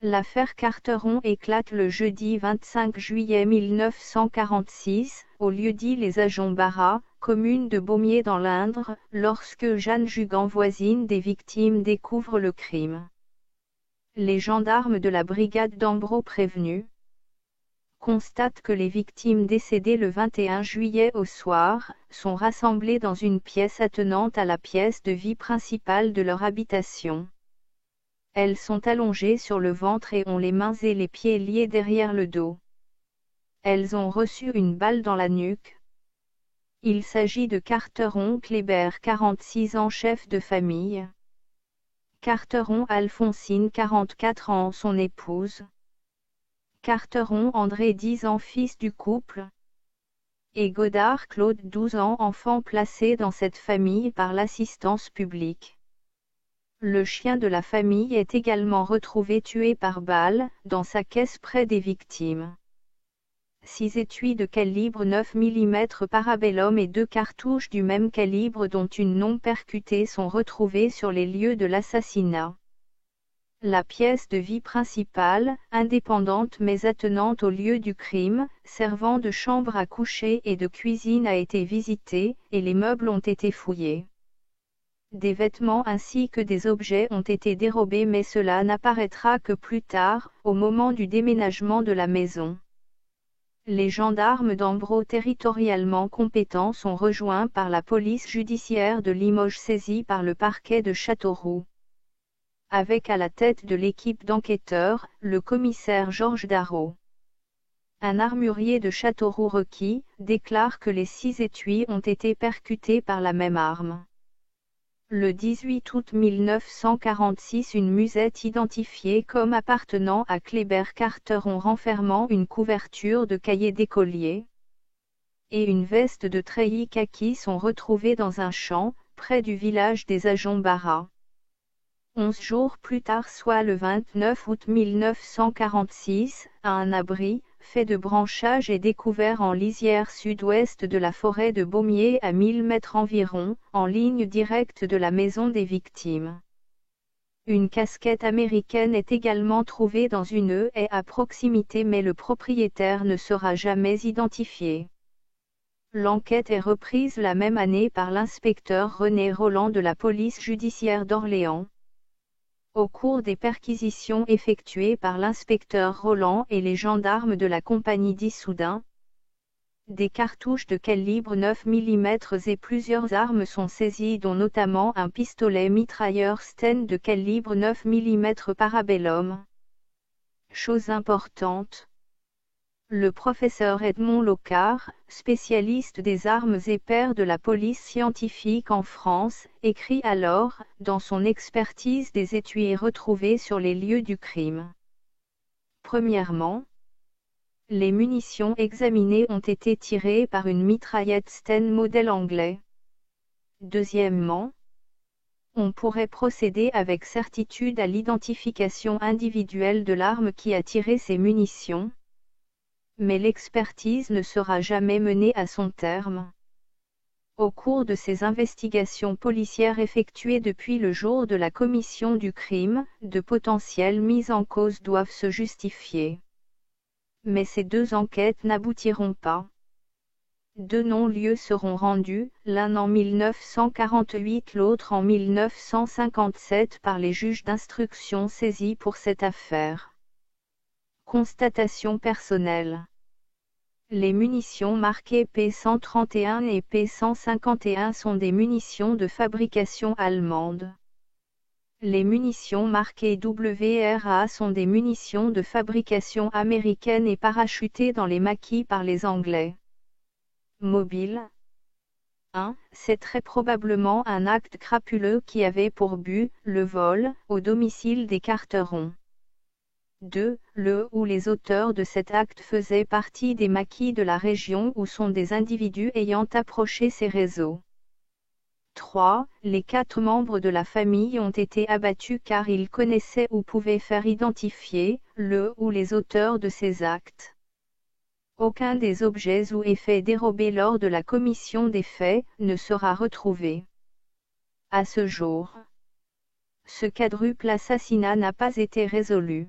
L'affaire Carteron éclate le jeudi 25 juillet 1946, au lieu-dit Les Ajoncs-Barras, commune de Beaumier dans l'Indre, lorsque Jeanne Jugan, voisine des victimes, découvre le crime. Les gendarmes de la brigade d'Ambro, prévenus, constatent que les victimes décédées le 21 juillet au soir, sont rassemblées dans une pièce attenante à la pièce de vie principale de leur habitation. Elles sont allongées sur le ventre et ont les mains et les pieds liés derrière le dos. Elles ont reçu une balle dans la nuque. Il s'agit de Carteron Kléber, 46 ans, chef de famille. Carteron Alphonsine, 44 ans, son épouse. Carteron André, 10 ans, fils du couple. Et Godard Claude, 12 ans, enfant placé dans cette famille par l'assistance publique. Le chien de la famille est également retrouvé tué par balle, dans sa caisse près des victimes. 6 étuis de calibre 9 mm Parabellum et 2 cartouches du même calibre dont une non percutée sont retrouvées sur les lieux de l'assassinat. La pièce de vie principale, indépendante mais attenante au lieu du crime, servant de chambre à coucher et de cuisine, a été visitée, et les meubles ont été fouillés. Des vêtements ainsi que des objets ont été dérobés, mais cela n'apparaîtra que plus tard, au moment du déménagement de la maison. Les gendarmes d'Ambro, territorialement compétents, sont rejoints par la police judiciaire de Limoges, saisie par le parquet de Châteauroux. Avec à la tête de l'équipe d'enquêteurs, le commissaire Georges Darrot. Un armurier de Châteauroux requis, déclare que les 6 étuis ont été percutés par la même arme. Le 18 août 1946, une musette identifiée comme appartenant à Kléber Carteron, renfermant une couverture de cahier d'écolier et une veste de treillis kaki, sont retrouvées dans un champ, près du village des Ajoncs-Barras. 11 jours plus tard, soit le 29 août 1946, un abri, fait de branchages, est découvert en lisière sud-ouest de la forêt de Beaumier, à 1000 mètres environ, en ligne directe de la maison des victimes. Une casquette américaine est également trouvée dans une haie à proximité, mais le propriétaire ne sera jamais identifié. L'enquête est reprise la même année par l'inspecteur René Roland de la police judiciaire d'Orléans. Au cours des perquisitions effectuées par l'inspecteur Roland et les gendarmes de la compagnie d'Issoudun, des cartouches de calibre 9 mm et plusieurs armes sont saisies, dont notamment un pistolet mitrailleur Sten de calibre 9 mm Parabellum. Chose importante, le professeur Edmond Locard, spécialiste des armes et père de la police scientifique en France, écrit alors, dans son expertise des étuis retrouvés sur les lieux du crime. Premièrement, les munitions examinées ont été tirées par une mitraillette Sten modèle anglais. Deuxièmement, on pourrait procéder avec certitude à l'identification individuelle de l'arme qui a tiré ces munitions, mais l'expertise ne sera jamais menée à son terme. Au cours de ces investigations policières effectuées depuis le jour de la commission du crime, de potentielles mises en cause doivent se justifier. Mais ces 2 enquêtes n'aboutiront pas. 2 non-lieux seront rendus, l'un en 1948, l'autre en 1957, par les juges d'instruction saisis pour cette affaire. Constatation personnelle. Les munitions marquées P131 et P151 sont des munitions de fabrication allemande. Les munitions marquées WRA sont des munitions de fabrication américaine et parachutées dans les maquis par les Anglais. Mobile. 1. C'est très probablement un acte crapuleux qui avait pour but le vol, au domicile des Carteron. 2. Le ou les auteurs de cet acte faisaient partie des maquis de la région ou sont des individus ayant approché ces réseaux. 3. Les 4 membres de la famille ont été abattus car ils connaissaient ou pouvaient faire identifier le ou les auteurs de ces actes. Aucun des objets ou effets dérobés lors de la commission des faits ne sera retrouvé. À ce jour, ce quadruple assassinat n'a pas été résolu.